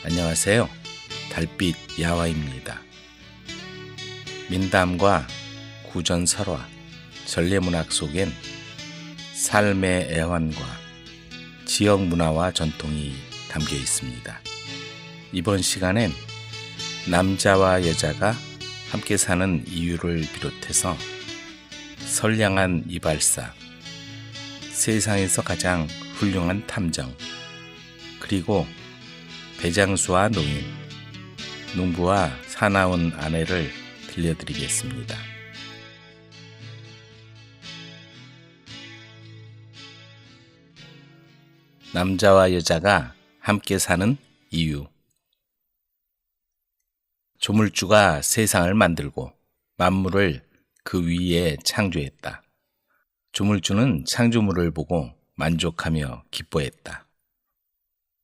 안녕하세요. 달빛 야화입니다. 민담과 구전설화, 전래문학 속엔 삶의 애환과 지역 문화와 전통이 담겨 있습니다. 이번 시간엔 남자와 여자가 함께 사는 이유를 비롯해서 선량한 이발사, 세상에서 가장 훌륭한 탐정, 그리고 배장수와 노인, 농부와 사나운 아내를 들려드리겠습니다. 남자와 여자가 함께 사는 이유. 조물주가 세상을 만들고 만물을 그 위에 창조했다. 조물주는 창조물을 보고 만족하며 기뻐했다.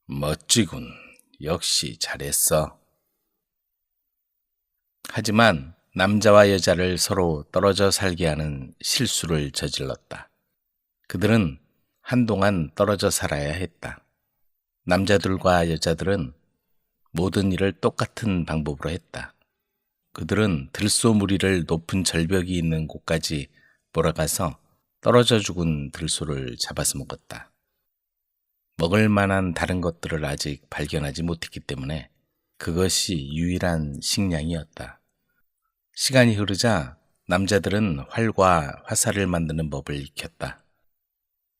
멋지군. 역시 잘했어. 하지만 남자와 여자를 서로 떨어져 살게 하는 실수를 저질렀다. 그들은 한동안 떨어져 살아야 했다. 남자들과 여자들은 모든 일을 똑같은 방법으로 했다. 그들은 들소무리를 높은 절벽이 있는 곳까지 몰아가서 떨어져 죽은 들소를 잡아서 먹었다. 먹을 만한 다른 것들을 아직 발견하지 못했기 때문에 그것이 유일한 식량이었다. 시간이 흐르자 남자들은 활과 화살을 만드는 법을 익혔다.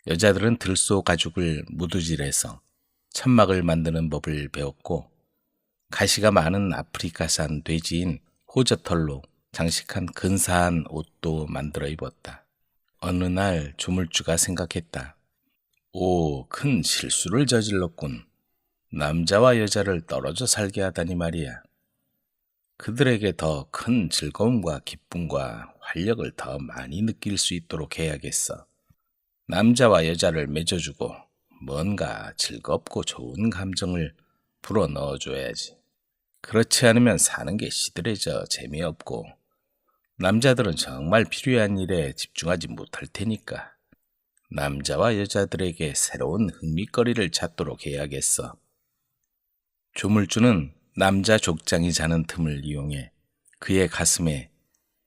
여자들은 들소 가죽을 무두질해서 천막을 만드는 법을 배웠고, 가시가 많은 아프리카산 돼지인 호저털로 장식한 근사한 옷도 만들어 입었다. 어느 날 조물주가 생각했다. 오, 큰 실수를 저질렀군. 남자와 여자를 떨어져 살게 하다니 말이야. 그들에게 더 큰 즐거움과 기쁨과 활력을 더 많이 느낄 수 있도록 해야겠어. 남자와 여자를 맺어주고 뭔가 즐겁고 좋은 감정을 불어넣어줘야지. 그렇지 않으면 사는 게 시들해져 재미없고 남자들은 정말 필요한 일에 집중하지 못할 테니까. 남자와 여자들에게 새로운 흥미거리를 찾도록 해야겠어. 조물주는 남자 족장이 자는 틈을 이용해 그의 가슴에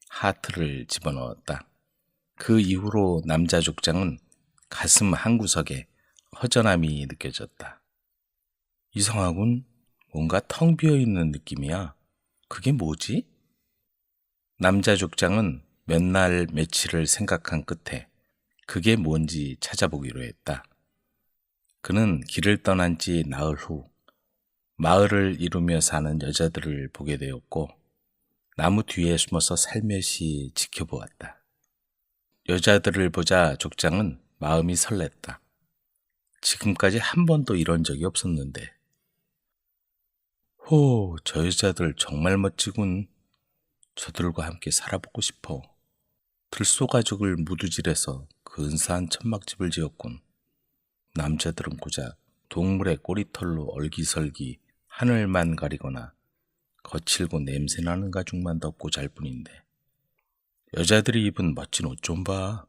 하트를 집어넣었다. 그 이후로 남자 족장은 가슴 한구석에 허전함이 느껴졌다. 이상하군. 뭔가 텅 비어있는 느낌이야. 그게 뭐지? 남자 족장은 몇 날 며칠을 생각한 끝에 그게 뭔지 찾아보기로 했다. 그는 길을 떠난 지 나흘 후 마을을 이루며 사는 여자들을 보게 되었고, 나무 뒤에 숨어서 살며시 지켜보았다. 여자들을 보자 족장은 마음이 설렜다. 지금까지 한 번도 이런 적이 없었는데. 호, 저 여자들 정말 멋지군. 저들과 함께 살아보고 싶어. 들소 가죽을 무두질해서 근사한 천막집을 지었군. 남자들은 고작 동물의 꼬리털로 얼기설기 하늘만 가리거나 거칠고 냄새나는 가죽만 덮고 잘 뿐인데, 여자들이 입은 멋진 옷 좀 봐.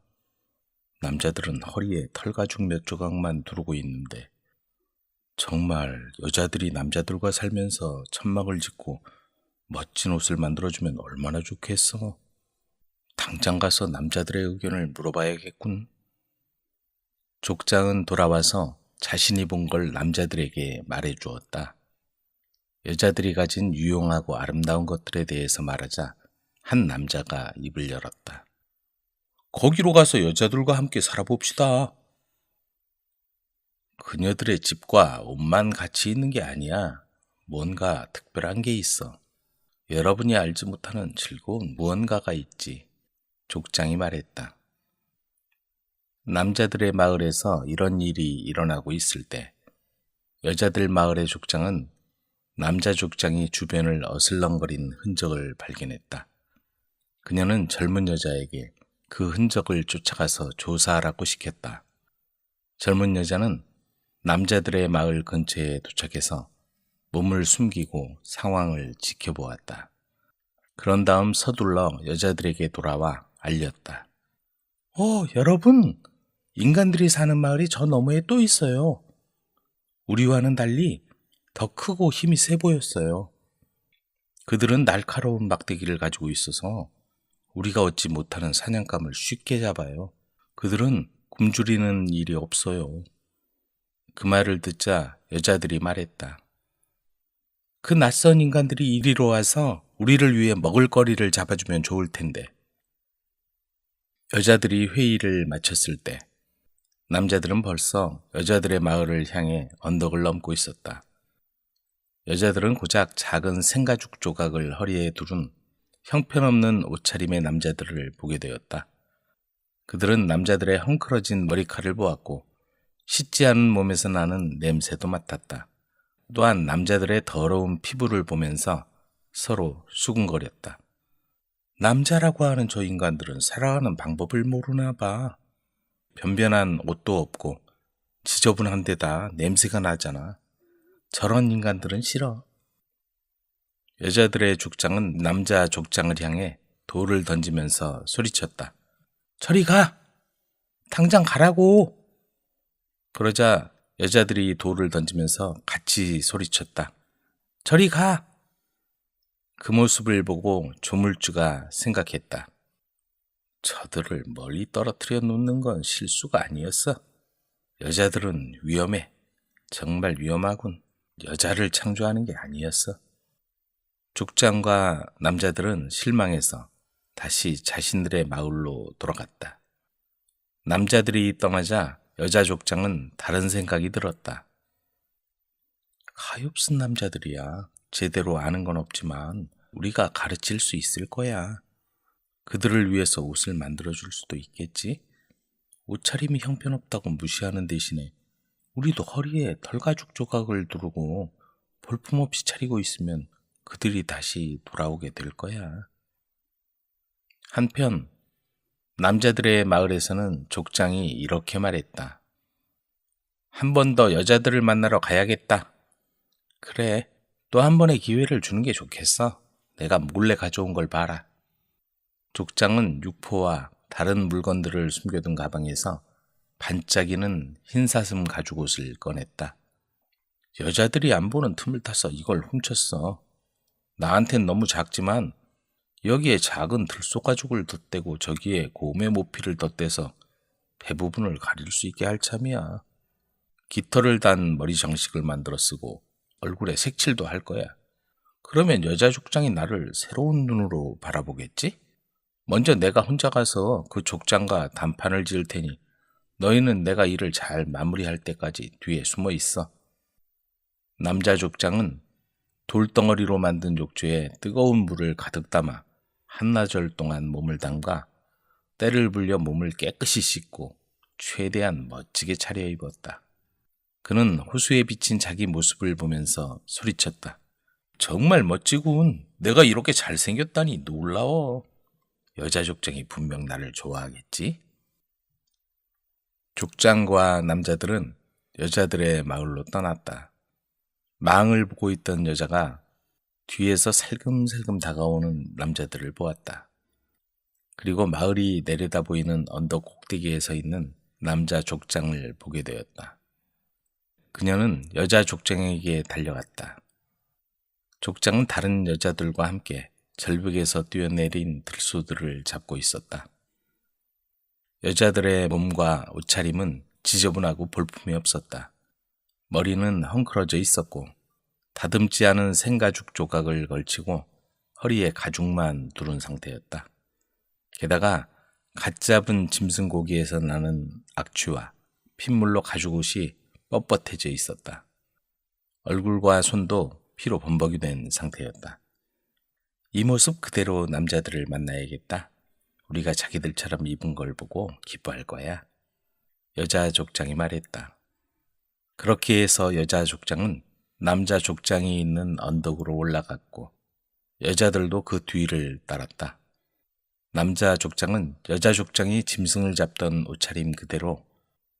남자들은 허리에 털가죽 몇 조각만 두르고 있는데, 정말 여자들이 남자들과 살면서 천막을 짓고 멋진 옷을 만들어주면 얼마나 좋겠어. 당장 가서 남자들의 의견을 물어봐야겠군. 족장은 돌아와서 자신이 본 걸 남자들에게 말해주었다. 여자들이 가진 유용하고 아름다운 것들에 대해서 말하자 한 남자가 입을 열었다. 거기로 가서 여자들과 함께 살아봅시다. 그녀들의 집과 옷만 같이 있는 게 아니야. 뭔가 특별한 게 있어. 여러분이 알지 못하는 즐거운 무언가가 있지. 족장이 말했다. 남자들의 마을에서 이런 일이 일어나고 있을 때 여자들 마을의 족장은 남자 족장이 주변을 어슬렁거린 흔적을 발견했다. 그녀는 젊은 여자에게 그 흔적을 쫓아가서 조사하라고 시켰다. 젊은 여자는 남자들의 마을 근처에 도착해서 몸을 숨기고 상황을 지켜보았다. 그런 다음 서둘러 여자들에게 돌아와 알렸다. 여러분! 인간들이 사는 마을이 저 너머에 또 있어요. 우리와는 달리 더 크고 힘이 세 보였어요. 그들은 날카로운 막대기를 가지고 있어서 우리가 얻지 못하는 사냥감을 쉽게 잡아요. 그들은 굶주리는 일이 없어요. 그 말을 듣자 여자들이 말했다. 그 낯선 인간들이 이리로 와서 우리를 위해 먹을거리를 잡아주면 좋을 텐데. 여자들이 회의를 마쳤을 때 남자들은 벌써 여자들의 마을을 향해 언덕을 넘고 있었다. 여자들은 고작 작은 생가죽 조각을 허리에 두른 형편없는 옷차림의 남자들을 보게 되었다. 그들은 남자들의 헝클어진 머리칼을 보았고 씻지 않은 몸에서 나는 냄새도 맡았다. 또한 남자들의 더러운 피부를 보면서 서로 수군거렸다. 남자라고 하는 저 인간들은 살아가는 방법을 모르나 봐. 변변한 옷도 없고 지저분한 데다 냄새가 나잖아. 저런 인간들은 싫어. 여자들의 족장은 남자 족장을 향해 돌을 던지면서 소리쳤다. 저리 가! 당장 가라고! 그러자 여자들이 돌을 던지면서 같이 소리쳤다. 저리 가! 그 모습을 보고 조물주가 생각했다. 저들을 멀리 떨어뜨려 놓는 건 실수가 아니었어. 여자들은 위험해. 정말 위험하군. 여자를 창조하는 게 아니었어. 족장과 남자들은 실망해서 다시 자신들의 마을로 돌아갔다. 남자들이 떠나자 여자 족장은 다른 생각이 들었다. 가엾은 남자들이야. 제대로 아는 건 없지만 우리가 가르칠 수 있을 거야. 그들을 위해서 옷을 만들어줄 수도 있겠지? 옷차림이 형편없다고 무시하는 대신에 우리도 허리에 털가죽 조각을 두르고 볼품없이 차리고 있으면 그들이 다시 돌아오게 될 거야. 한편 남자들의 마을에서는 족장이 이렇게 말했다. 한 번 더 여자들을 만나러 가야겠다. 그래, 또 한 번의 기회를 주는 게 좋겠어. 내가 몰래 가져온 걸 봐라. 족장은 육포와 다른 물건들을 숨겨둔 가방에서 반짝이는 흰사슴 가죽옷을 꺼냈다. 여자들이 안 보는 틈을 타서 이걸 훔쳤어. 나한텐 너무 작지만 여기에 작은 들소 가죽을 덧대고 저기에 곰의 모피를 덧대서 배 부분을 가릴 수 있게 할 참이야. 깃털을 단 머리 장식을 만들어 쓰고 얼굴에 색칠도 할 거야. 그러면 여자 족장이 나를 새로운 눈으로 바라보겠지? 먼저 내가 혼자 가서 그 족장과 단판을 지을 테니 너희는 내가 일을 잘 마무리할 때까지 뒤에 숨어 있어. 남자 족장은 돌덩어리로 만든 욕조에 뜨거운 물을 가득 담아 한나절 동안 몸을 담가 때를 불려 몸을 깨끗이 씻고 최대한 멋지게 차려입었다. 그는 호수에 비친 자기 모습을 보면서 소리쳤다. 정말 멋지군. 내가 이렇게 잘생겼다니 놀라워. 여자 족장이 분명 나를 좋아하겠지? 족장과 남자들은 여자들의 마을로 떠났다. 망을 보고 있던 여자가 뒤에서 살금살금 다가오는 남자들을 보았다. 그리고 마을이 내려다 보이는 언덕 꼭대기에 서 있는 남자 족장을 보게 되었다. 그녀는 여자 족장에게 달려갔다. 족장은 다른 여자들과 함께 절벽에서 뛰어내린 들소들을 잡고 있었다. 여자들의 몸과 옷차림은 지저분하고 볼품이 없었다. 머리는 헝클어져 있었고 다듬지 않은 생가죽 조각을 걸치고 허리에 가죽만 두른 상태였다. 게다가 갓 잡은 짐승고기에서 나는 악취와 핏물로 가죽옷이 뻣뻣해져 있었다. 얼굴과 손도 피로 범벅이 된 상태였다. 이 모습 그대로 남자들을 만나야겠다. 우리가 자기들처럼 입은 걸 보고 기뻐할 거야. 여자 족장이 말했다. 그렇게 해서 여자 족장은 남자 족장이 있는 언덕으로 올라갔고 여자들도 그 뒤를 따랐다. 남자 족장은 여자 족장이 짐승을 잡던 옷차림 그대로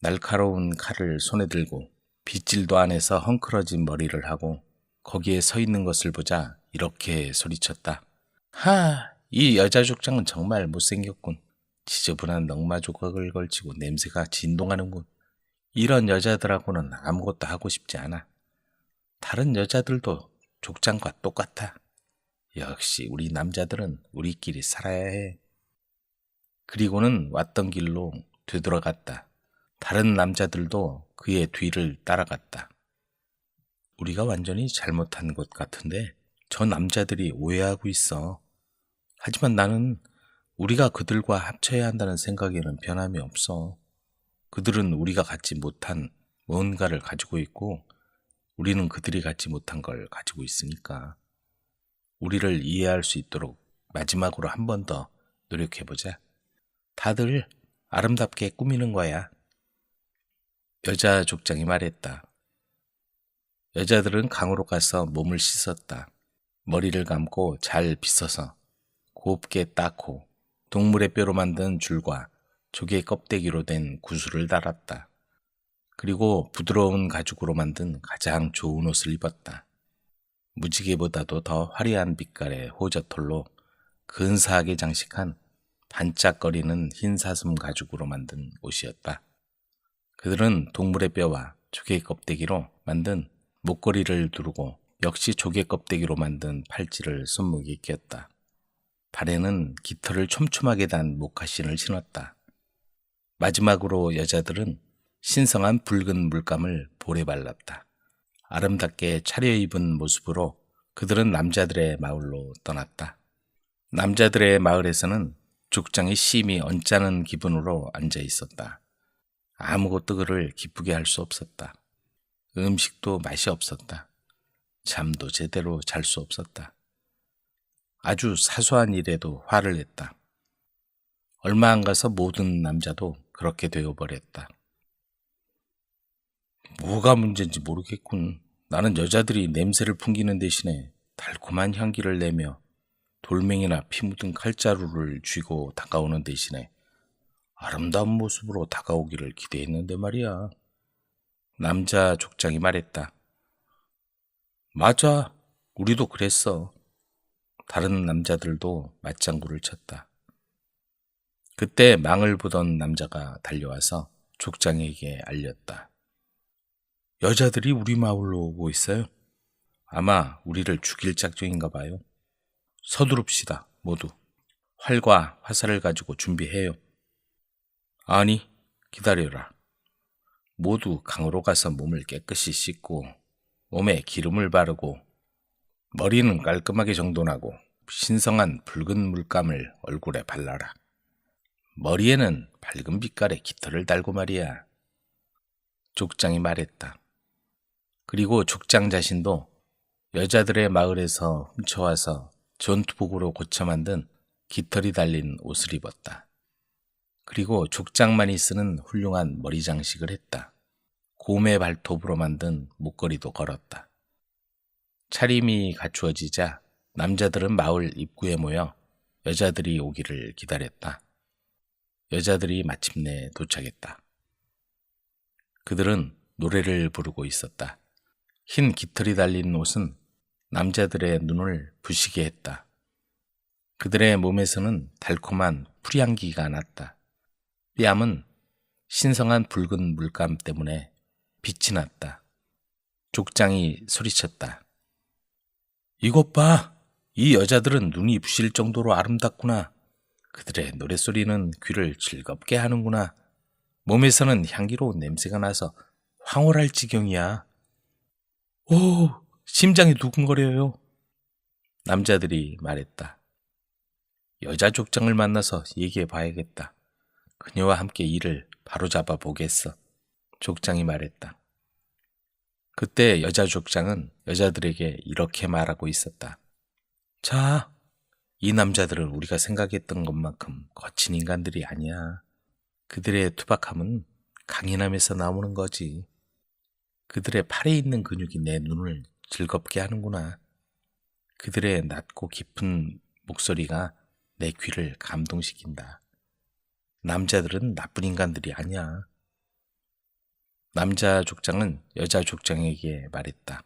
날카로운 칼을 손에 들고 빗질도 안에서 헝클어진 머리를 하고 거기에 서 있는 것을 보자 이렇게 소리쳤다. 이 여자 족장은 정말 못생겼군. 지저분한 넝마 조각을 걸치고 냄새가 진동하는군. 이런 여자들하고는 아무것도 하고 싶지 않아. 다른 여자들도 족장과 똑같아. 역시 우리 남자들은 우리끼리 살아야 해. 그리고는 왔던 길로 되돌아갔다. 다른 남자들도 그의 뒤를 따라갔다. 우리가 완전히 잘못한 것 같은데 저 남자들이 오해하고 있어. 하지만 나는 우리가 그들과 합쳐야 한다는 생각에는 변함이 없어. 그들은 우리가 갖지 못한 뭔가를 가지고 있고 우리는 그들이 갖지 못한 걸 가지고 있으니까 우리를 이해할 수 있도록 마지막으로 한 번 더 노력해보자. 다들 아름답게 꾸미는 거야. 여자 족장이 말했다. 여자들은 강으로 가서 몸을 씻었다. 머리를 감고 잘 빗어서 곱게 닦고 동물의 뼈로 만든 줄과 조개 껍데기로 된 구슬을 달았다. 그리고 부드러운 가죽으로 만든 가장 좋은 옷을 입었다. 무지개보다도 더 화려한 빛깔의 호저털로 근사하게 장식한 반짝거리는 흰 사슴 가죽으로 만든 옷이었다. 그들은 동물의 뼈와 조개 껍데기로 만든 목걸이를 두르고 역시 조개 껍데기로 만든 팔찌를 손목에 꼈다. 발에는 깃털을 촘촘하게 단 모카신을 신었다. 마지막으로 여자들은 신성한 붉은 물감을 볼에 발랐다. 아름답게 차려입은 모습으로 그들은 남자들의 마을로 떠났다. 남자들의 마을에서는 족장이 심히 언짢은 기분으로 앉아 있었다. 아무것도 그를 기쁘게 할 수 없었다. 음식도 맛이 없었다. 잠도 제대로 잘 수 없었다. 아주 사소한 일에도 화를 냈다. 얼마 안 가서 모든 남자도 그렇게 되어버렸다. 뭐가 문제인지 모르겠군. 나는 여자들이 냄새를 풍기는 대신에 달콤한 향기를 내며 돌멩이나 피 묻은 칼자루를 쥐고 다가오는 대신에 아름다운 모습으로 다가오기를 기대했는데 말이야. 남자 족장이 말했다. 맞아. 우리도 그랬어. 다른 남자들도 맞장구를 쳤다. 그때 망을 보던 남자가 달려와서 족장에게 알렸다. 여자들이 우리 마을로 오고 있어요. 아마 우리를 죽일 작정인가 봐요. 서두릅시다, 모두. 활과 화살을 가지고 준비해요. 아니, 기다려라. 모두 강으로 가서 몸을 깨끗이 씻고 몸에 기름을 바르고 머리는 깔끔하게 정돈하고 신성한 붉은 물감을 얼굴에 발라라. 머리에는 밝은 빛깔의 깃털을 달고 말이야. 족장이 말했다. 그리고 족장 자신도 여자들의 마을에서 훔쳐와서 전투복으로 고쳐 만든 깃털이 달린 옷을 입었다. 그리고 족장만이 쓰는 훌륭한 머리 장식을 했다. 곰의 발톱으로 만든 목걸이도 걸었다. 차림이 갖추어지자 남자들은 마을 입구에 모여 여자들이 오기를 기다렸다. 여자들이 마침내 도착했다. 그들은 노래를 부르고 있었다. 흰 깃털이 달린 옷은 남자들의 눈을 부시게 했다. 그들의 몸에서는 달콤한 풀향기가 났다. 뺨은 신성한 붉은 물감 때문에 빛이 났다. 족장이 소리쳤다. 이것 봐! 이 여자들은 눈이 부실 정도로 아름답구나. 그들의 노랫소리는 귀를 즐겁게 하는구나. 몸에서는 향기로운 냄새가 나서 황홀할 지경이야. 오, 심장이 두근거려요. 남자들이 말했다. 여자 족장을 만나서 얘기해 봐야겠다. 그녀와 함께 일을 바로잡아 보겠어. 족장이 말했다. 그때 여자 족장은 여자들에게 이렇게 말하고 있었다. 자, 이 남자들은 우리가 생각했던 것만큼 거친 인간들이 아니야. 그들의 투박함은 강인함에서 나오는 거지. 그들의 팔에 있는 근육이 내 눈을 즐겁게 하는구나. 그들의 낮고 깊은 목소리가 내 귀를 감동시킨다. 남자들은 나쁜 인간들이 아니야. 남자 족장은 여자 족장에게 말했다.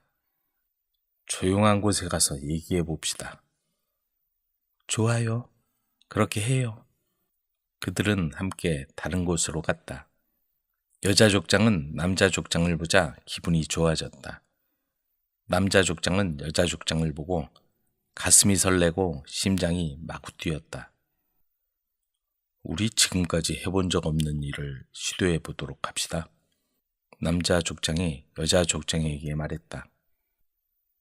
조용한 곳에 가서 얘기해 봅시다. 좋아요. 그렇게 해요. 그들은 함께 다른 곳으로 갔다. 여자 족장은 남자 족장을 보자 기분이 좋아졌다. 남자 족장은 여자 족장을 보고 가슴이 설레고 심장이 마구 뛰었다. 우리 지금까지 해본 적 없는 일을 시도해 보도록 합시다. 남자 족장이 여자 족장에게 말했다.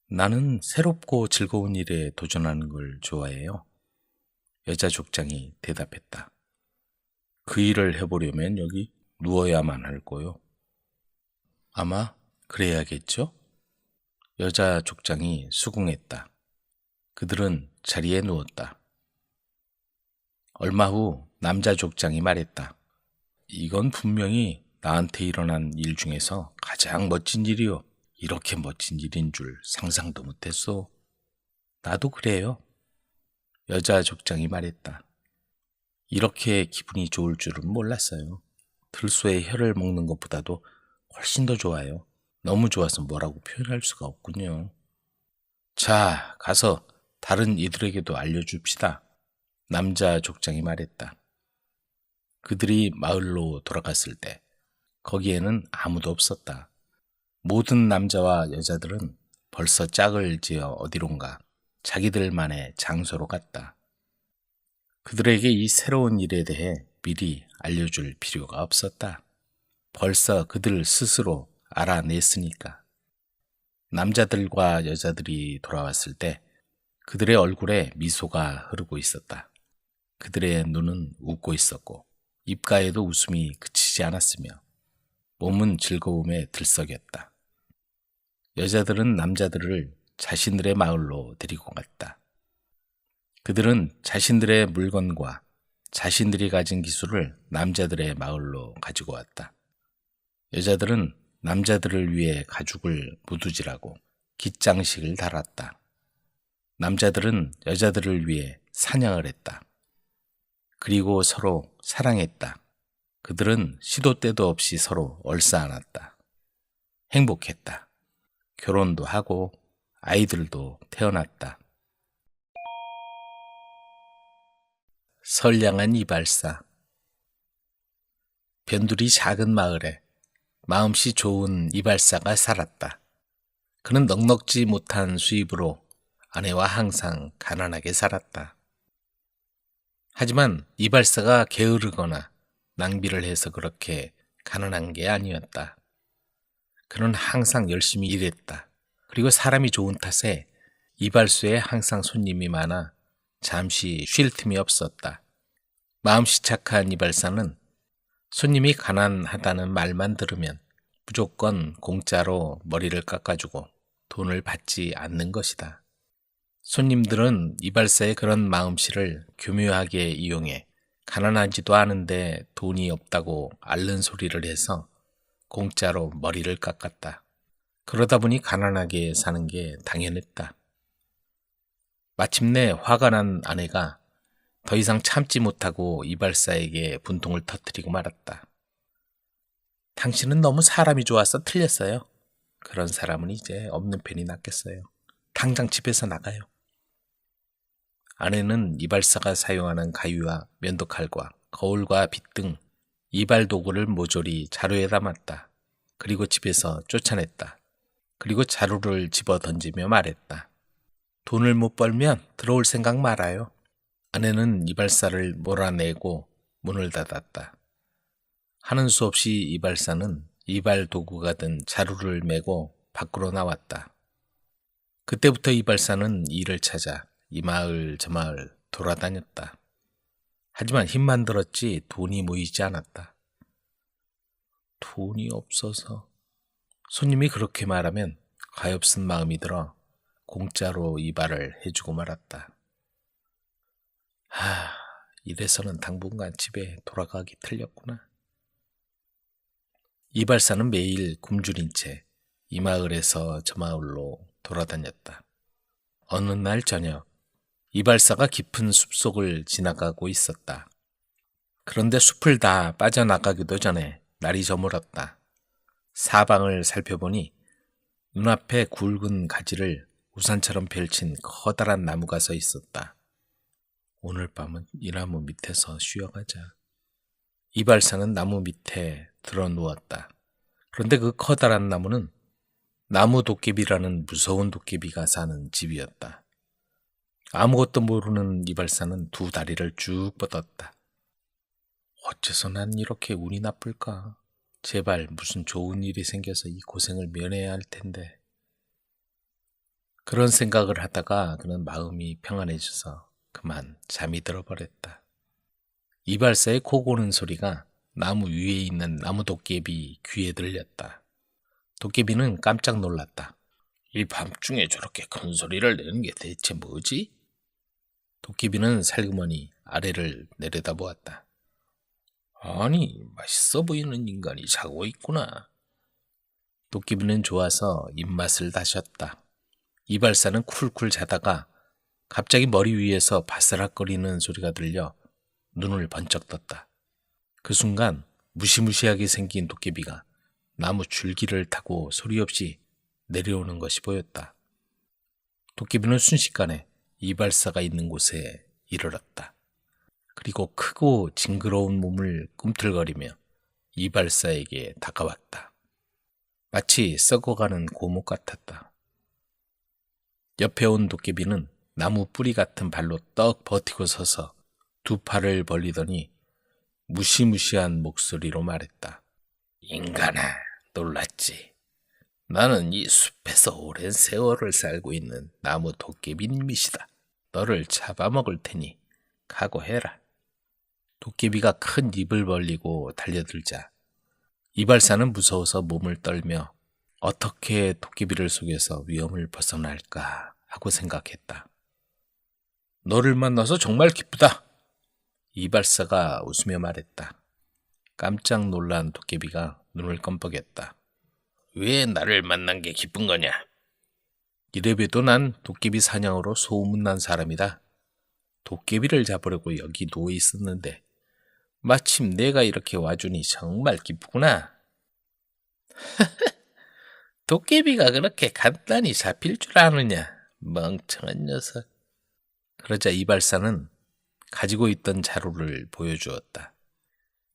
나는 새롭고 즐거운 일에 도전하는 걸 좋아해요. 여자 족장이 대답했다. 그 일을 해보려면 여기 누워야만 할 거요. 아마 그래야겠죠? 여자 족장이 수긍했다. 그들은 자리에 누웠다. 얼마 후 남자 족장이 말했다. 이건 분명히 나한테 일어난 일 중에서 가장 멋진 일이요. 이렇게 멋진 일인 줄 상상도 못했어. 나도 그래요. 여자 족장이 말했다. 이렇게 기분이 좋을 줄은 몰랐어요. 들소의 혀를 먹는 것보다도 훨씬 더 좋아요. 너무 좋아서 뭐라고 표현할 수가 없군요. 자, 가서 다른 이들에게도 알려줍시다. 남자 족장이 말했다. 그들이 마을로 돌아갔을 때 거기에는 아무도 없었다. 모든 남자와 여자들은 벌써 짝을 지어 어디론가 자기들만의 장소로 갔다. 그들에게 이 새로운 일에 대해 미리 알려줄 필요가 없었다. 벌써 그들 스스로 알아냈으니까. 남자들과 여자들이 돌아왔을 때 그들의 얼굴에 미소가 흐르고 있었다. 그들의 눈은 웃고 있었고 입가에도 웃음이 그치지 않았으며 몸은 즐거움에 들썩였다. 여자들은 남자들을 자신들의 마을로 데리고 갔다. 그들은 자신들의 물건과 자신들이 가진 기술을 남자들의 마을로 가지고 왔다. 여자들은 남자들을 위해 가죽을 무두질하고 깃장식을 달았다. 남자들은 여자들을 위해 사냥을 했다. 그리고 서로 사랑했다. 그들은 시도 때도 없이 서로 얼싸안았다. 행복했다. 결혼도 하고 아이들도 태어났다. 선량한 이발사. 변두리 작은 마을에 마음씨 좋은 이발사가 살았다. 그는 넉넉지 못한 수입으로 아내와 항상 가난하게 살았다. 하지만 이발사가 게으르거나 낭비를 해서 그렇게 가난한 게 아니었다. 그는 항상 열심히 일했다. 그리고 사람이 좋은 탓에 이발소에 항상 손님이 많아 잠시 쉴 틈이 없었다. 마음씨 착한 이발사는 손님이 가난하다는 말만 들으면 무조건 공짜로 머리를 깎아주고 돈을 받지 않는 것이다. 손님들은 이발사의 그런 마음씨를 교묘하게 이용해 가난하지도 않은데 돈이 없다고 앓는 소리를 해서 공짜로 머리를 깎았다. 그러다 보니 가난하게 사는 게 당연했다. 마침내 화가 난 아내가 더 이상 참지 못하고 이발사에게 분통을 터뜨리고 말았다. 당신은 너무 사람이 좋아서 틀렸어요. 그런 사람은 이제 없는 편이 낫겠어요. 당장 집에서 나가요. 아내는 이발사가 사용하는 가위와 면도칼과 거울과 빗 등 이발 도구를 모조리 자루에 담았다. 그리고 집에서 쫓아냈다. 그리고 자루를 집어 던지며 말했다. 돈을 못 벌면 들어올 생각 말아요. 아내는 이발사를 몰아내고 문을 닫았다. 하는 수 없이 이발사는 이발 도구가 든 자루를 메고 밖으로 나왔다. 그때부터 이발사는 일을 찾아 이 마을 저 마을 돌아다녔다. 하지만 힘만 들었지 돈이 모이지 않았다. 돈이 없어서 손님이 그렇게 말하면 가엾은 마음이 들어 공짜로 이발을 해주고 말았다. 이래서는 당분간 집에 돌아가기 틀렸구나. 이발사는 매일 굶주린 채 이 마을에서 저 마을로 돌아다녔다. 어느 날 저녁 이발사가 깊은 숲속을 지나가고 있었다. 그런데 숲을 다 빠져나가기도 전에 날이 저물었다. 사방을 살펴보니 눈앞에 굵은 가지를 우산처럼 펼친 커다란 나무가 서 있었다. 오늘 밤은 이 나무 밑에서 쉬어가자. 이발사는 나무 밑에 들어 누웠다. 그런데 그 커다란 나무는 나무 도깨비라는 무서운 도깨비가 사는 집이었다. 아무것도 모르는 이발사는 두 다리를 쭉 뻗었다. 어째서 난 이렇게 운이 나쁠까? 제발 무슨 좋은 일이 생겨서 이 고생을 면해야 할 텐데. 그런 생각을 하다가 그는 마음이 평안해져서 그만 잠이 들어버렸다. 이발사의 코 고는 소리가 나무 위에 있는 나무 도깨비 귀에 들렸다. 도깨비는 깜짝 놀랐다. 이 밤중에 저렇게 큰 소리를 내는 게 대체 뭐지? 도깨비는 살그머니 아래를 내려다보았다. 아니, 맛있어 보이는 인간이 자고 있구나. 도깨비는 좋아서 입맛을 다셨다. 이발사는 쿨쿨 자다가 갑자기 머리 위에서 바스락거리는 소리가 들려 눈을 번쩍 떴다. 그 순간 무시무시하게 생긴 도깨비가 나무 줄기를 타고 소리 없이 내려오는 것이 보였다. 도깨비는 순식간에 이발사가 있는 곳에 이르렀다. 그리고 크고 징그러운 몸을 꿈틀거리며 이발사에게 다가왔다. 마치 썩어가는 고목 같았다. 옆에 온 도깨비는 나무 뿌리 같은 발로 떡 버티고 서서 두 팔을 벌리더니 무시무시한 목소리로 말했다. 인간아, 놀랐지? 나는 이 숲에서 오랜 세월을 살고 있는 나무 도깨비님이시다. 너를 잡아먹을 테니 각오해라. 도깨비가 큰 입을 벌리고 달려들자 이발사는 무서워서 몸을 떨며 어떻게 도깨비를 속여서 위험을 벗어날까 하고 생각했다. 너를 만나서 정말 기쁘다. 이발사가 웃으며 말했다. 깜짝 놀란 도깨비가 눈을 껌뻑였다. 왜 나를 만난 게 기쁜 거냐? 이래봬도 난 도깨비 사냥으로 소문난 사람이다. 도깨비를 잡으려고 여기 누워 있었는데 마침 내가 이렇게 와주니 정말 기쁘구나. 도깨비가 그렇게 간단히 잡힐 줄 아느냐? 멍청한 녀석. 그러자 이발사는 가지고 있던 자루를 보여주었다.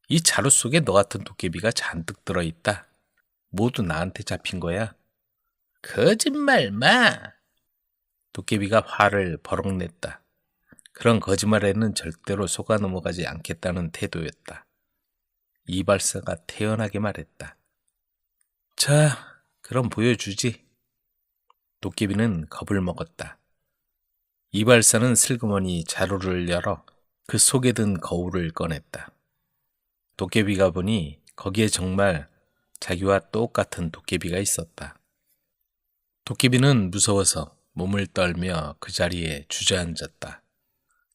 이 자루 속에 너 같은 도깨비가 잔뜩 들어있다. 모두 나한테 잡힌 거야. 거짓말 마! 도깨비가 화를 버럭 냈다. 그런 거짓말에는 절대로 속아 넘어가지 않겠다는 태도였다. 이발사가 태연하게 말했다. 자, 그럼 보여주지. 도깨비는 겁을 먹었다. 이발사는 슬그머니 자루를 열어 그 속에 든 거울을 꺼냈다. 도깨비가 보니 거기에 정말 자기와 똑같은 도깨비가 있었다. 도깨비는 무서워서 몸을 떨며 그 자리에 주저앉았다.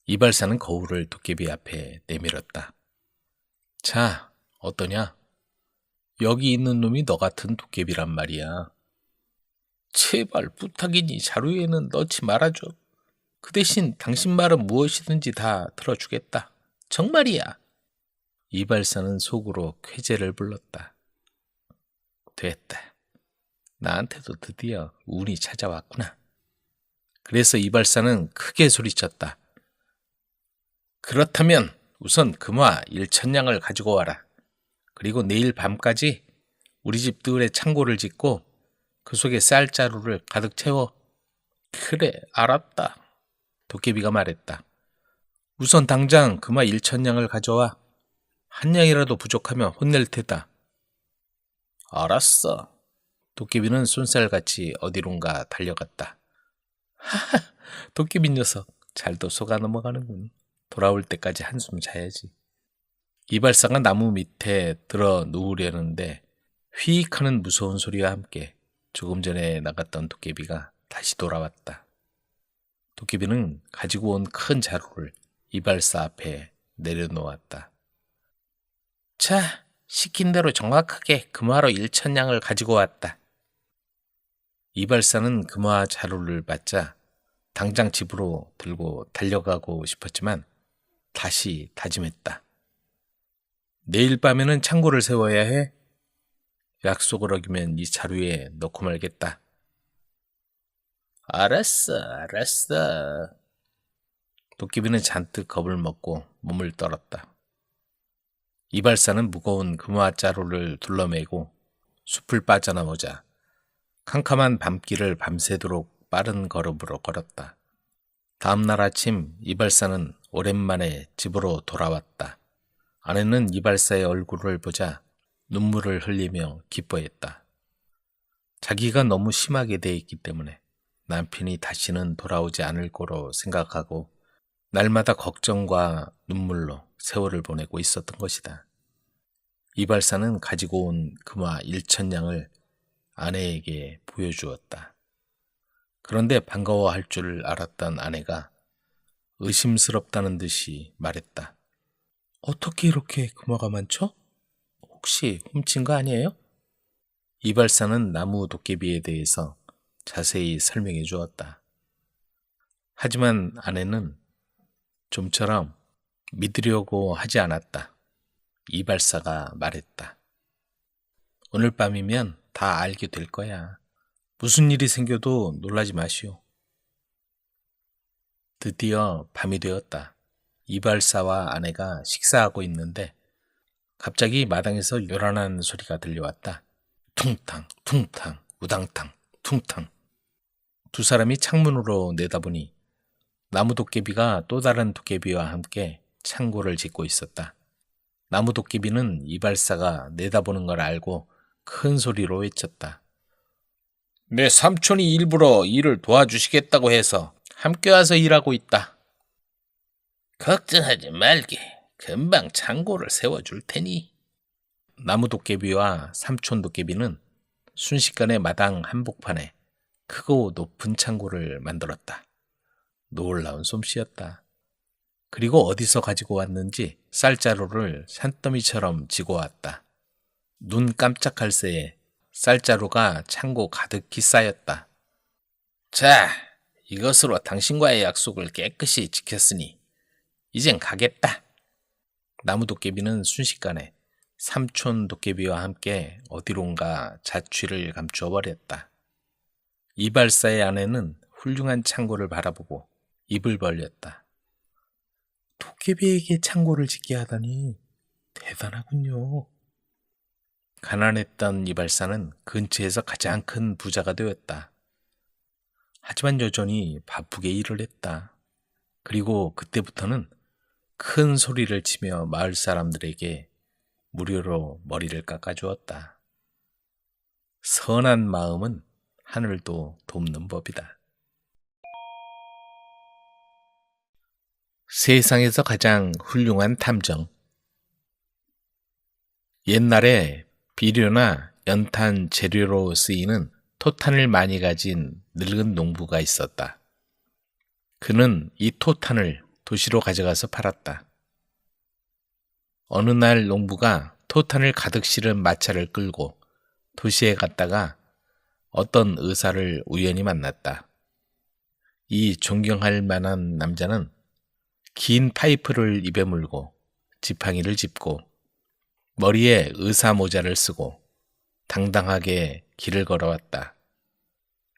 이발사는 거울을 도깨비 앞에 내밀었다. 자, 어떠냐? 여기 있는 놈이 너 같은 도깨비란 말이야. 제발 부탁이니 자루에는 넣지 말아줘. 그 대신 당신 말은 무엇이든지 다 들어주겠다. 정말이야. 이발사는 속으로 쾌재를 불렀다. 됐다. 나한테도 드디어 운이 찾아왔구나. 그래서 이발사는 크게 소리쳤다. 그렇다면 우선 금화 1,000냥을 가지고 와라. 그리고 내일 밤까지 우리 집 뜰에 창고를 짓고 그 속에 쌀자루를 가득 채워. 그래, 알았다. 도깨비가 말했다. 우선 당장 금화 1,000냥을 가져와. 한 냥이라도 부족하면 혼낼 테다. 알았어. 도깨비는 쏜살같이 어디론가 달려갔다. 하하, 도깨비 녀석 잘도 속아 넘어가는군. 돌아올 때까지 한숨 자야지. 이발사가 나무 밑에 들어 누우려는데 휘익 하는 무서운 소리와 함께 조금 전에 나갔던 도깨비가 다시 돌아왔다. 도깨비는 가지고 온 큰 자루를 이발사 앞에 내려놓았다. 자, 시킨 대로 정확하게 금화로 1,000냥을 가지고 왔다. 이발사는 금화 자루를 받자 당장 집으로 들고 달려가고 싶었지만 다시 다짐했다. 내일 밤에는 창고를 세워야 해. 약속을 어기면 이 자루에 넣고 말겠다. 알았어. 도깨비는 잔뜩 겁을 먹고 몸을 떨었다. 이발사는 무거운 금화 자루를 둘러매고 숲을 빠져나오자 캄캄한 밤길을 밤새도록 빠른 걸음으로 걸었다. 다음날 아침 이발사는 오랜만에 집으로 돌아왔다. 아내는 이발사의 얼굴을 보자 눈물을 흘리며 기뻐했다. 자기가 너무 심하게 돼 있기 때문에 남편이 다시는 돌아오지 않을 거로 생각하고 날마다 걱정과 눈물로 세월을 보내고 있었던 것이다. 이발사는 가지고 온 금화 1,000냥을 아내에게 보여주었다. 그런데 반가워할 줄 알았던 아내가 의심스럽다는 듯이 말했다. 어떻게 이렇게 금화가 많죠? 혹시 훔친 거 아니에요? 이발사는 나무 도깨비에 대해서 자세히 설명해 주었다. 하지만 아내는 좀처럼 믿으려고 하지 않았다. 이발사가 말했다. 오늘 밤이면 다 알게 될 거야. 무슨 일이 생겨도 놀라지 마시오. 드디어 밤이 되었다. 이발사와 아내가 식사하고 있는데 갑자기 마당에서 요란한 소리가 들려왔다. 퉁탕, 퉁탕, 우당탕, 퉁탕. 두 사람이 창문으로 내다보니 나무 도깨비가 또 다른 도깨비와 함께 창고를 짓고 있었다. 나무 도깨비는 이발사가 내다보는 걸 알고 큰 소리로 외쳤다. 내 삼촌이 일부러 일을 도와주시겠다고 해서 함께 와서 일하고 있다. 걱정하지 말게. 금방 창고를 세워줄 테니. 나무 도깨비와 삼촌 도깨비는 순식간에 마당 한복판에 크고 높은 창고를 만들었다. 놀라운 솜씨였다. 그리고 어디서 가지고 왔는지 쌀자루를 산더미처럼 지고 왔다. 눈 깜짝할 새에 쌀자루가 창고 가득히 쌓였다. 자, 이것으로 당신과의 약속을 깨끗이 지켰으니 이젠 가겠다. 나무 도깨비는 순식간에 삼촌 도깨비와 함께 어디론가 자취를 감추어 버렸다. 이발사의 아내는 훌륭한 창고를 바라보고 입을 벌렸다. 도깨비에게 창고를 짓게 하다니 대단하군요. 가난했던 이발사는 근처에서 가장 큰 부자가 되었다. 하지만 여전히 바쁘게 일을 했다. 그리고 그때부터는 큰 소리를 치며 마을 사람들에게 무료로 머리를 깎아주었다. 선한 마음은 하늘도 돕는 법이다. 세상에서 가장 훌륭한 탐정. 옛날에 비료나 연탄 재료로 쓰이는 토탄을 많이 가진 늙은 농부가 있었다. 그는 이 토탄을 도시로 가져가서 팔았다. 어느 날 농부가 토탄을 가득 실은 마차를 끌고 도시에 갔다가 어떤 의사를 우연히 만났다. 이 존경할 만한 남자는 긴 파이프를 입에 물고 지팡이를 짚고 머리에 의사 모자를 쓰고 당당하게 길을 걸어왔다.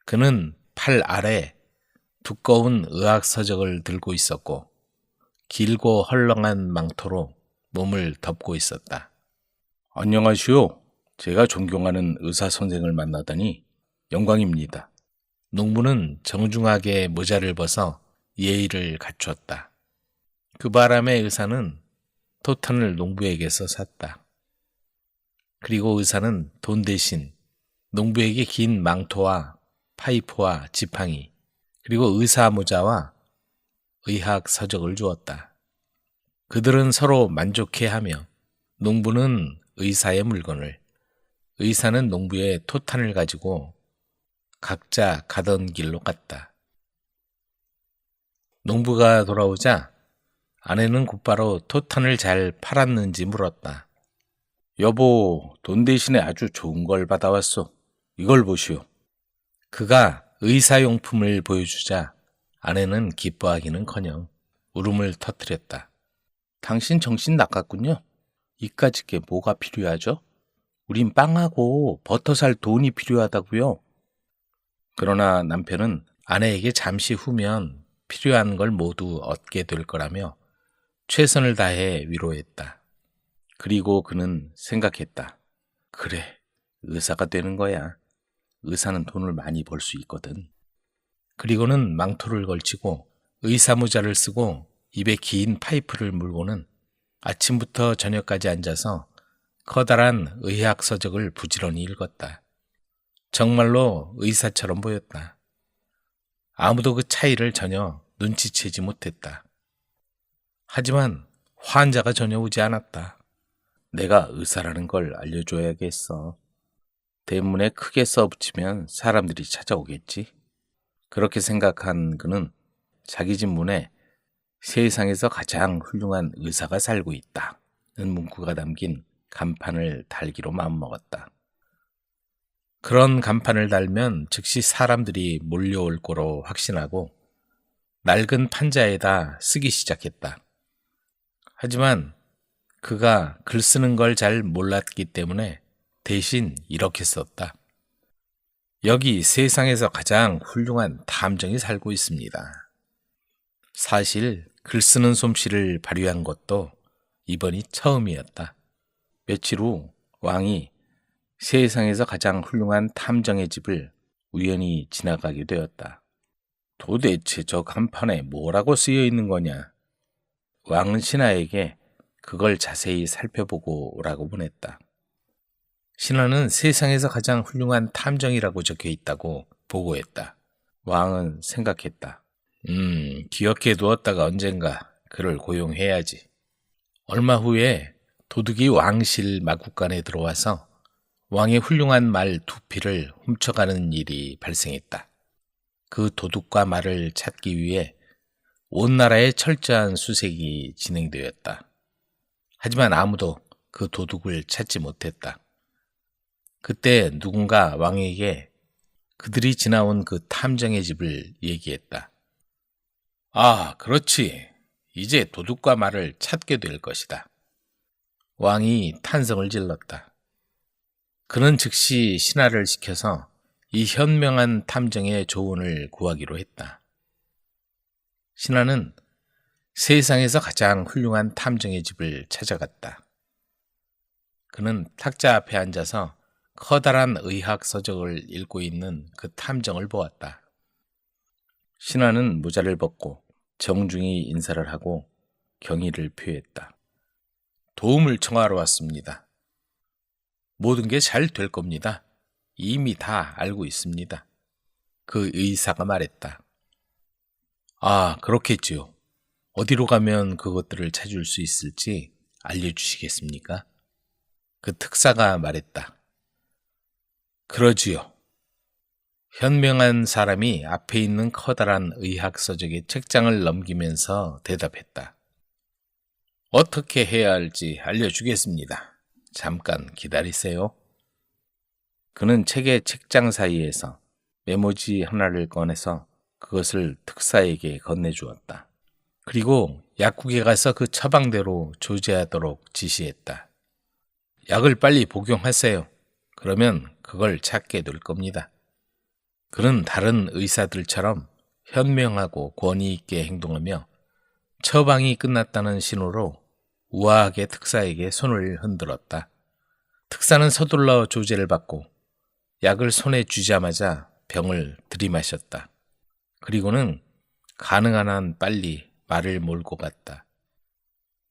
그는 팔 아래 두꺼운 의학 서적을 들고 있었고 길고 헐렁한 망토로 몸을 덮고 있었다. 안녕하시오. 제가 존경하는 의사 선생을 만나다니 영광입니다. 농부는 정중하게 모자를 벗어 예의를 갖추었다. 그 바람에 의사는 토탄을 농부에게서 샀다. 그리고 의사는 돈 대신 농부에게 긴 망토와 파이프와 지팡이, 그리고 의사 모자와 의학 서적을 주었다. 그들은 서로 만족해하며 농부는 의사의 물건을, 의사는 농부의 토탄을 가지고 각자 가던 길로 갔다. 농부가 돌아오자 아내는 곧바로 토탄을 잘 팔았는지 물었다. 여보, 돈 대신에 아주 좋은 걸 받아왔소. 이걸 보시오. 그가 의사용품을 보여주자 아내는 기뻐하기는커녕 울음을 터뜨렸다. 당신 정신 나갔군요. 이까짓 게 뭐가 필요하죠? 우린 빵하고 버터 살 돈이 필요하다고요. 그러나 남편은 아내에게 잠시 후면 필요한 걸 모두 얻게 될 거라며 최선을 다해 위로했다. 그리고 그는 생각했다. 그래, 의사가 되는 거야. 의사는 돈을 많이 벌 수 있거든. 그리고는 망토를 걸치고 의사 모자를 쓰고 입에 긴 파이프를 물고는 아침부터 저녁까지 앉아서 커다란 의학 서적을 부지런히 읽었다. 정말로 의사처럼 보였다. 아무도 그 차이를 전혀 눈치채지 못했다. 하지만 환자가 전혀 오지 않았다. 내가 의사라는 걸 알려줘야겠어. 대문에 크게 써붙이면 사람들이 찾아오겠지. 그렇게 생각한 그는 자기 집 문에 세상에서 가장 훌륭한 의사가 살고 있다는 문구가 담긴 간판을 달기로 마음먹었다. 그런 간판을 달면 즉시 사람들이 몰려올 거로 확신하고 낡은 판자에다 쓰기 시작했다. 하지만 그가 글 쓰는 걸 잘 몰랐기 때문에 대신 이렇게 썼다. 여기 세상에서 가장 훌륭한 탐정이 살고 있습니다. 사실 글 쓰는 솜씨를 발휘한 것도 이번이 처음이었다. 며칠 후 왕이 세상에서 가장 훌륭한 탐정의 집을 우연히 지나가게 되었다. 도대체 저 간판에 뭐라고 쓰여 있는 거냐? 왕은 신하에게 그걸 자세히 살펴보고 오라고 보냈다. 신하는 세상에서 가장 훌륭한 탐정이라고 적혀 있다고 보고했다. 왕은 생각했다. 기억해 두었다가 언젠가 그를 고용해야지. 얼마 후에 도둑이 왕실 마구간에 들어와서 왕의 훌륭한 말 2匹를 훔쳐가는 일이 발생했다. 그 도둑과 말을 찾기 위해 온 나라에 철저한 수색이 진행되었다. 하지만 아무도 그 도둑을 찾지 못했다. 그때 누군가 왕에게 그들이 지나온 그 탐정의 집을 얘기했다. 아, 그렇지. 이제 도둑과 말을 찾게 될 것이다. 왕이 탄성을 질렀다. 그는 즉시 신하를 시켜서 이 현명한 탐정의 조언을 구하기로 했다. 신하는 세상에서 가장 훌륭한 탐정의 집을 찾아갔다. 그는 탁자 앞에 앉아서 커다란 의학 서적을 읽고 있는 그 탐정을 보았다. 신하는 모자를 벗고 정중히 인사를 하고 경의를 표했다. 도움을 청하러 왔습니다. 모든 게 잘 될 겁니다. 이미 다 알고 있습니다. 그 의사가 말했다. 아, 그렇겠지요. 어디로 가면 그것들을 찾을 수 있을지 알려주시겠습니까? 그 특사가 말했다. 그러지요. 현명한 사람이 앞에 있는 커다란 의학 서적의 책장을 넘기면서 대답했다. 어떻게 해야 할지 알려주겠습니다. 잠깐 기다리세요. 그는 책의 책장 사이에서 메모지 하나를 꺼내서 그것을 특사에게 건네주었다. 그리고 약국에 가서 그 처방대로 조제하도록 지시했다. 약을 빨리 복용하세요. 그러면 그걸 찾게 될 겁니다. 그는 다른 의사들처럼 현명하고 권위 있게 행동하며 처방이 끝났다는 신호로 우아하게 특사에게 손을 흔들었다. 특사는 서둘러 조제를 받고 약을 손에 쥐자마자 병을 들이마셨다. 그리고는 가능한 한 빨리 말을 몰고 갔다.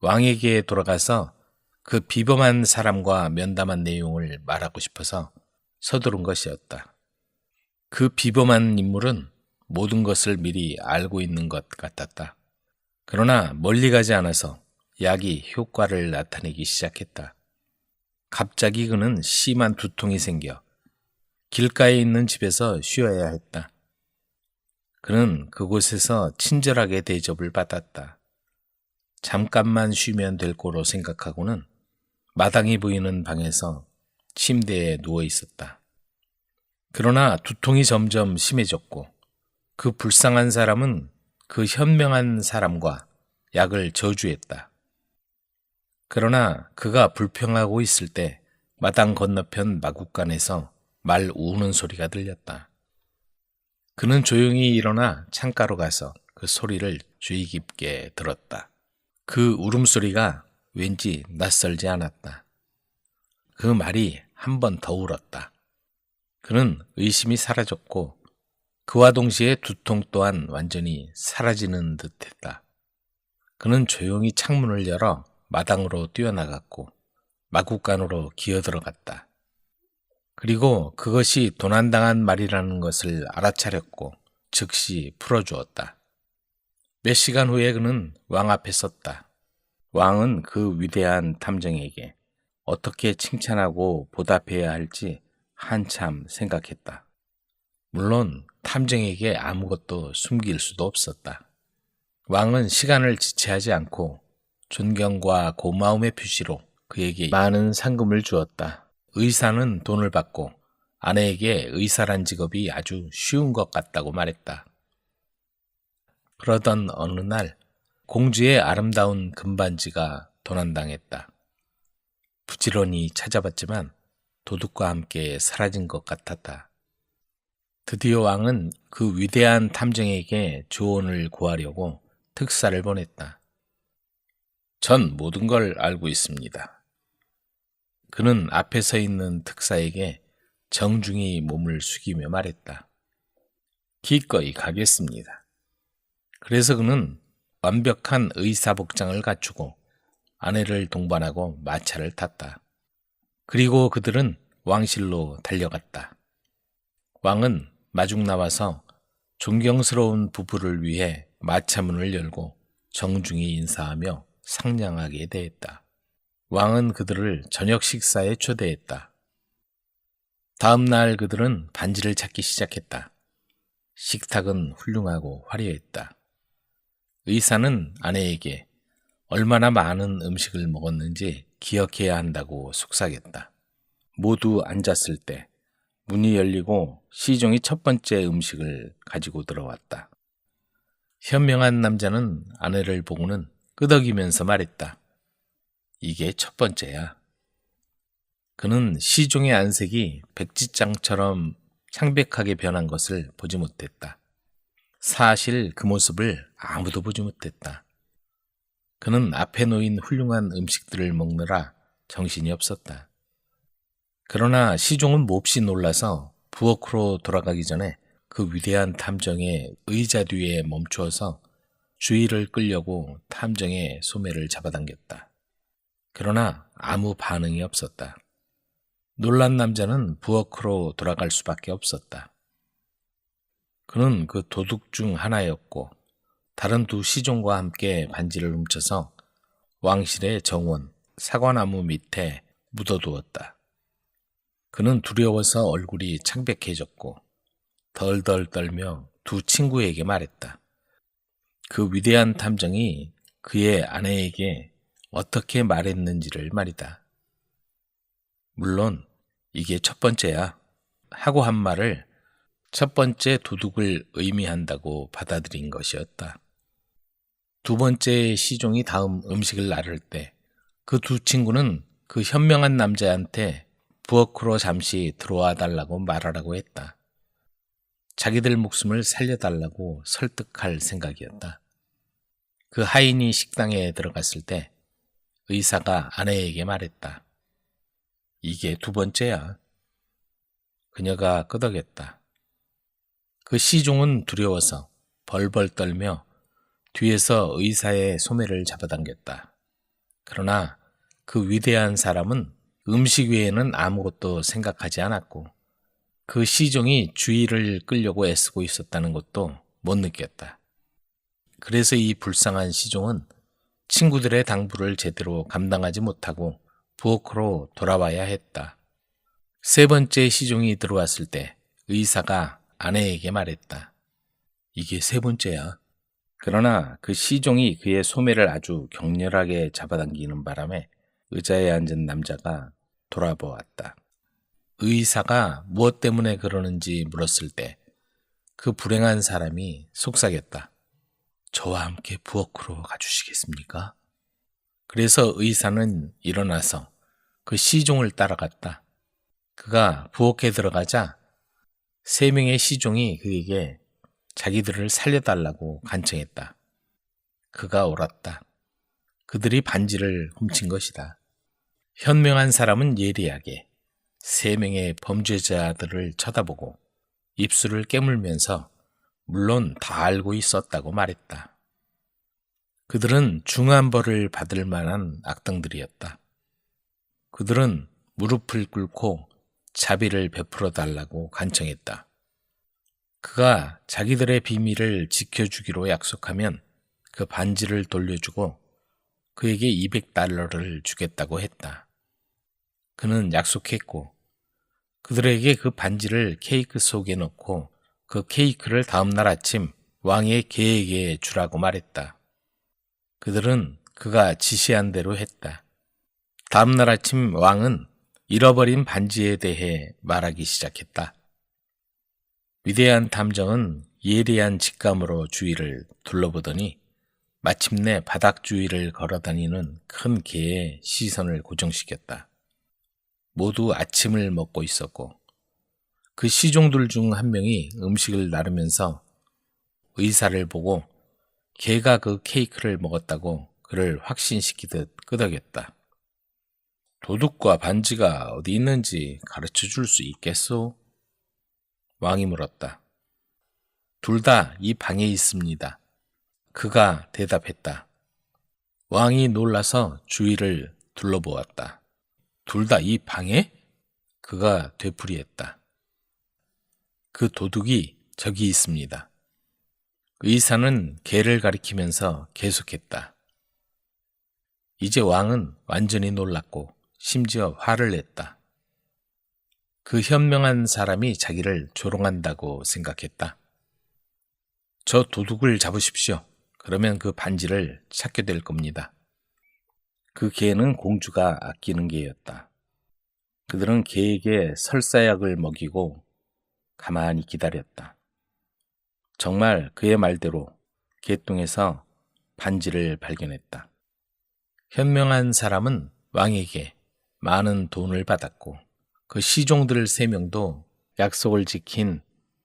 왕에게 돌아가서 그 비범한 사람과 면담한 내용을 말하고 싶어서 서두른 것이었다. 그 비범한 인물은 모든 것을 미리 알고 있는 것 같았다. 그러나 멀리 가지 않아서 약이 효과를 나타내기 시작했다. 갑자기 그는 심한 두통이 생겨 길가에 있는 집에서 쉬어야 했다. 그는 그곳에서 친절하게 대접을 받았다. 잠깐만 쉬면 될 거로 생각하고는 마당이 보이는 방에서 침대에 누워 있었다. 그러나 두통이 점점 심해졌고 그 불쌍한 사람은 그 현명한 사람과 약을 저주했다. 그러나 그가 불평하고 있을 때 마당 건너편 마구간에서 말 우는 소리가 들렸다. 그는 조용히 일어나 창가로 가서 그 소리를 주의 깊게 들었다. 그 울음소리가 왠지 낯설지 않았다. 그 말이 한 번 더 울었다. 그는 의심이 사라졌고 그와 동시에 두통 또한 완전히 사라지는 듯했다. 그는 조용히 창문을 열어 마당으로 뛰어나갔고 마구간으로 기어들어갔다. 그리고 그것이 도난당한 말이라는 것을 알아차렸고 즉시 풀어주었다. 몇 시간 후에 그는 왕 앞에 섰다. 왕은 그 위대한 탐정에게 어떻게 칭찬하고 보답해야 할지 한참 생각했다. 물론 탐정에게 아무것도 숨길 수도 없었다. 왕은 시간을 지체하지 않고 존경과 고마움의 표시로 그에게 많은 상금을 주었다. 의사는 돈을 받고 아내에게 의사란 직업이 아주 쉬운 것 같다고 말했다. 그러던 어느 날 공주의 아름다운 금반지가 도난당했다. 부지런히 찾아봤지만 도둑과 함께 사라진 것 같았다. 드디어 왕은 그 위대한 탐정에게 조언을 구하려고 특사를 보냈다. 전 모든 걸 알고 있습니다. 그는 앞에 서 있는 특사에게 정중히 몸을 숙이며 말했다. 기꺼이 가겠습니다. 그래서 그는 완벽한 의사 복장을 갖추고 아내를 동반하고 마차를 탔다. 그리고 그들은 왕실로 달려갔다. 왕은 마중 나와서 존경스러운 부부를 위해 마차문을 열고 정중히 인사하며 상냥하게 대했다. 왕은 그들을 저녁 식사에 초대했다. 다음 날 그들은 반지를 찾기 시작했다. 식탁은 훌륭하고 화려했다. 의사는 아내에게 얼마나 많은 음식을 먹었는지 기억해야 한다고 속삭였다. 모두 앉았을 때 문이 열리고 시종이 첫 번째 음식을 가지고 들어왔다. 현명한 남자는 아내를 보고는 끄덕이면서 말했다. 이게 첫 번째야. 그는 시종의 안색이 백지장처럼 창백하게 변한 것을 보지 못했다. 사실 그 모습을 아무도 보지 못했다. 그는 앞에 놓인 훌륭한 음식들을 먹느라 정신이 없었다. 그러나 시종은 몹시 놀라서 부엌으로 돌아가기 전에 그 위대한 탐정의 의자 뒤에 멈추어서 주의를 끌려고 탐정의 소매를 잡아당겼다. 그러나 아무 반응이 없었다. 놀란 남자는 부엌으로 돌아갈 수밖에 없었다. 그는 그 도둑 중 하나였고 다른 두 시종과 함께 반지를 훔쳐서 왕실의 정원, 사과나무 밑에 묻어두었다. 그는 두려워서 얼굴이 창백해졌고 덜덜 떨며 두 친구에게 말했다. 그 위대한 탐정이 그의 아내에게 어떻게 말했는지를 말이다. 물론 이게 첫 번째야 하고 한 말을 첫 번째 도둑을 의미한다고 받아들인 것이었다. 두 번째 시종이 다음 음식을 나를 때 그 두 친구는 그 현명한 남자한테 부엌으로 잠시 들어와 달라고 말하라고 했다. 자기들 목숨을 살려달라고 설득할 생각이었다. 그 하인이 식당에 들어갔을 때 의사가 아내에게 말했다. 이게 두 번째야. 그녀가 끄덕였다. 그 시종은 두려워서 벌벌 떨며 뒤에서 의사의 소매를 잡아당겼다. 그러나 그 위대한 사람은 음식 외에는 아무것도 생각하지 않았고 그 시종이 주의를 끌려고 애쓰고 있었다는 것도 못 느꼈다. 그래서 이 불쌍한 시종은 친구들의 당부를 제대로 감당하지 못하고 부엌으로 돌아와야 했다. 세 번째 시종이 들어왔을 때 의사가 아내에게 말했다. 이게 세 번째야. 그러나 그 시종이 그의 소매를 아주 격렬하게 잡아당기는 바람에 의자에 앉은 남자가 돌아보았다. 의사가 무엇 때문에 그러는지 물었을 때 그 불행한 사람이 속삭였다. 저와 함께 부엌으로 가주시겠습니까? 그래서 의사는 일어나서 그 시종을 따라갔다. 그가 부엌에 들어가자 세 명의 시종이 그에게 자기들을 살려달라고 간청했다. 그가 옳았다. 그들이 반지를 훔친 것이다. 현명한 사람은 예리하게 3명의 범죄자들을 쳐다보고 입술을 깨물면서 물론 다 알고 있었다고 말했다. 그들은 중한 벌을 받을 만한 악당들이었다. 그들은 무릎을 꿇고 자비를 베풀어 달라고 간청했다. 그가 자기들의 비밀을 지켜주기로 약속하면 그 반지를 돌려주고 그에게 $200를 주겠다고 했다. 그는 약속했고 그들에게 그 반지를 케이크 속에 넣고 그 케이크를 다음날 아침 왕의 개에게 주라고 말했다. 그들은 그가 지시한 대로 했다. 다음날 아침 왕은 잃어버린 반지에 대해 말하기 시작했다. 위대한 탐정은 예리한 직감으로 주위를 둘러보더니 마침내 바닥 주위를 걸어다니는 큰 개의 시선을 고정시켰다. 모두 아침을 먹고 있었고 그 시종들 중 한 명이 음식을 나르면서 의사를 보고 개가 그 케이크를 먹었다고 그를 확신시키듯 끄덕였다. 도둑과 반지가 어디 있는지 가르쳐 줄 수 있겠소? 왕이 물었다. 둘 다 이 방에 있습니다. 그가 대답했다. 왕이 놀라서 주위를 둘러보았다. 둘 다 이 방에? 그가 되풀이했다. 그 도둑이 저기 있습니다. 의사는 개를 가리키면서 계속했다. 이제 왕은 완전히 놀랐고 심지어 화를 냈다. 그 현명한 사람이 자기를 조롱한다고 생각했다. 저 도둑을 잡으십시오. 그러면 그 반지를 찾게 될 겁니다. 그 개는 공주가 아끼는 개였다. 그들은 개에게 설사약을 먹이고 가만히 기다렸다. 정말 그의 말대로 개똥에서 반지를 발견했다. 현명한 사람은 왕에게 많은 돈을 받았고 그 시종들 3명도 약속을 지킨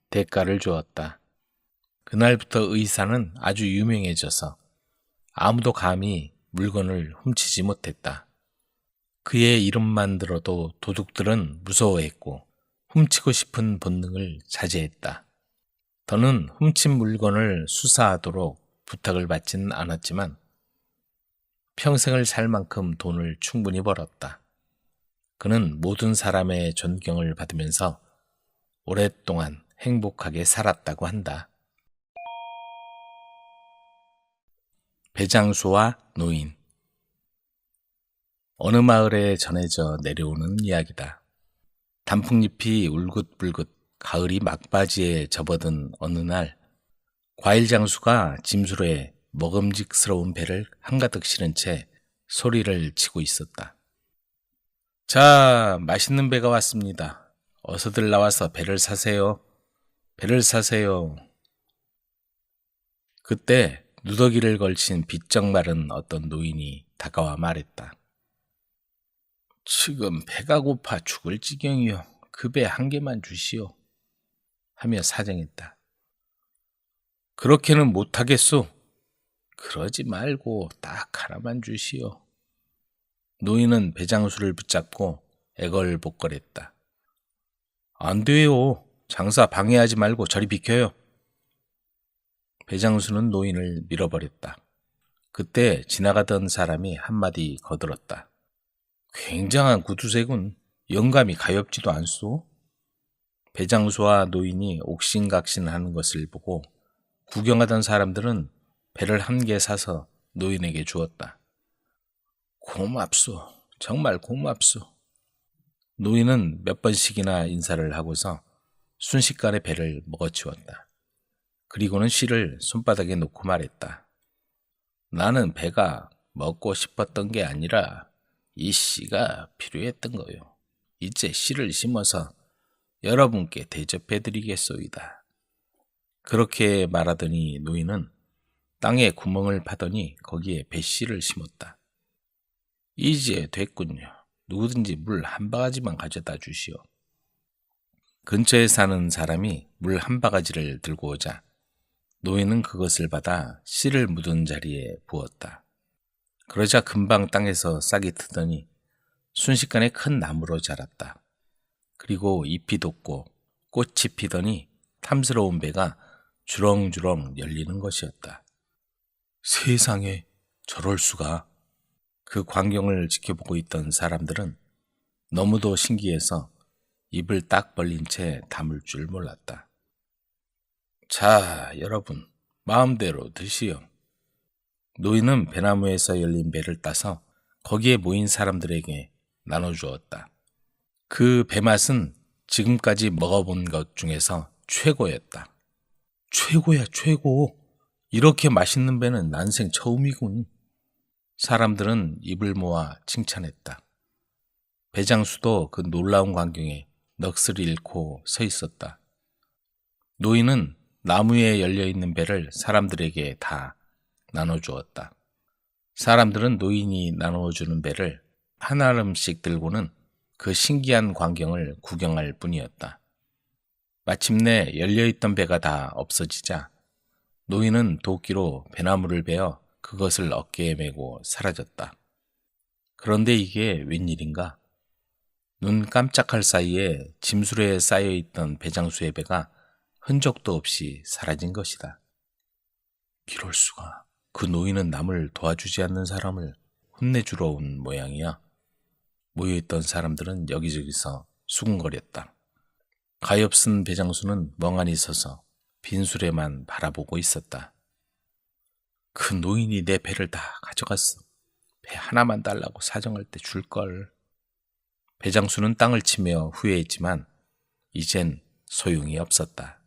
대가를 주었다. 그날부터 의사는 아주 유명해져서 아무도 감히 물건을 훔치지 못했다. 그의 이름만 들어도 도둑들은 무서워했고 훔치고 싶은 본능을 자제했다. 더는 훔친 물건을 수사하도록 부탁을 받지는 않았지만 평생을 살 만큼 돈을 충분히 벌었다. 그는 모든 사람의 존경을 받으면서 오랫동안 행복하게 살았다고 한다. 배장수와 노인. 어느 마을에 전해져 내려오는 이야기다. 단풍잎이 울긋불긋 가을이 막바지에 접어든 어느 날 과일 장수가 짐수로에 먹음직스러운 배를 한가득 실은 채 소리를 치고 있었다. 자, 맛있는 배가 왔습니다. 어서들 나와서 배를 사세요. 배를 사세요. 그때 누더기를 걸친 비쩍 마른 어떤 노인이 다가와 말했다. 지금 배가 고파 죽을 지경이요. 그 배 한 개만 주시오. 하며 사정했다. 그렇게는 못하겠소. 그러지 말고 딱 하나만 주시오. 노인은 배장수를 붙잡고 애걸복걸했다. 안 돼요. 장사 방해하지 말고 저리 비켜요. 배장수는 노인을 밀어버렸다. 그때 지나가던 사람이 한마디 거들었다. 굉장한 구두쇠군. 영감이 가엾지도 않소. 배장수와 노인이 옥신각신하는 것을 보고 구경하던 사람들은 배를 한 개 사서 노인에게 주었다. 고맙소. 정말 고맙소. 노인은 몇 번씩이나 인사를 하고서 순식간에 배를 먹어치웠다. 그리고는 씨를 손바닥에 놓고 말했다. 나는 배가 먹고 싶었던 게 아니라 이 씨가 필요했던 거요. 이제 씨를 심어서 여러분께 대접해드리겠소이다. 그렇게 말하더니 노인은 땅에 구멍을 파더니 거기에 배씨를 심었다. 이제 됐군요. 누구든지 물 한 바가지만 가져다 주시오. 근처에 사는 사람이 물 한 바가지를 들고 오자 노인은 그것을 받아 씨를 묻은 자리에 부었다. 그러자 금방 땅에서 싹이 트더니 순식간에 큰 나무로 자랐다. 그리고 잎이 돋고 꽃이 피더니 탐스러운 배가 주렁주렁 열리는 것이었다. 세상에 저럴 수가. 그 광경을 지켜보고 있던 사람들은 너무도 신기해서 입을 딱 벌린 채 담을 줄 몰랐다. 자, 여러분, 마음대로 드시오. 노인은 배나무에서 열린 배를 따서 거기에 모인 사람들에게 나눠주었다. 그 배맛은 지금까지 먹어본 것 중에서 최고였다. 최고야, 최고. 이렇게 맛있는 배는 난생 처음이군. 사람들은 입을 모아 칭찬했다. 배장수도 그 놀라운 광경에 넋을 잃고 서 있었다. 노인은 나무에 열려있는 배를 사람들에게 다 나눠주었다. 사람들은 노인이 나누어주는 배를 한 알음씩 들고는 그 신기한 광경을 구경할 뿐이었다. 마침내 열려있던 배가 다 없어지자 노인은 도끼로 배나무를 베어 그것을 어깨에 메고 사라졌다. 그런데 이게 웬일인가? 눈 깜짝할 사이에 짐수레에 쌓여있던 배장수의 배가 흔적도 없이 사라진 것이다. 이럴 수가. 그 노인은 남을 도와주지 않는 사람을 혼내주러 온 모양이야. 모여있던 사람들은 여기저기서 수군거렸다. 가엾은 배장수는 멍하니 서서 빈수레만 바라보고 있었다. 그 노인이 내 배를 다 가져갔어. 배 하나만 달라고 사정할 때 줄걸. 배장수는 땅을 치며 후회했지만 이젠 소용이 없었다.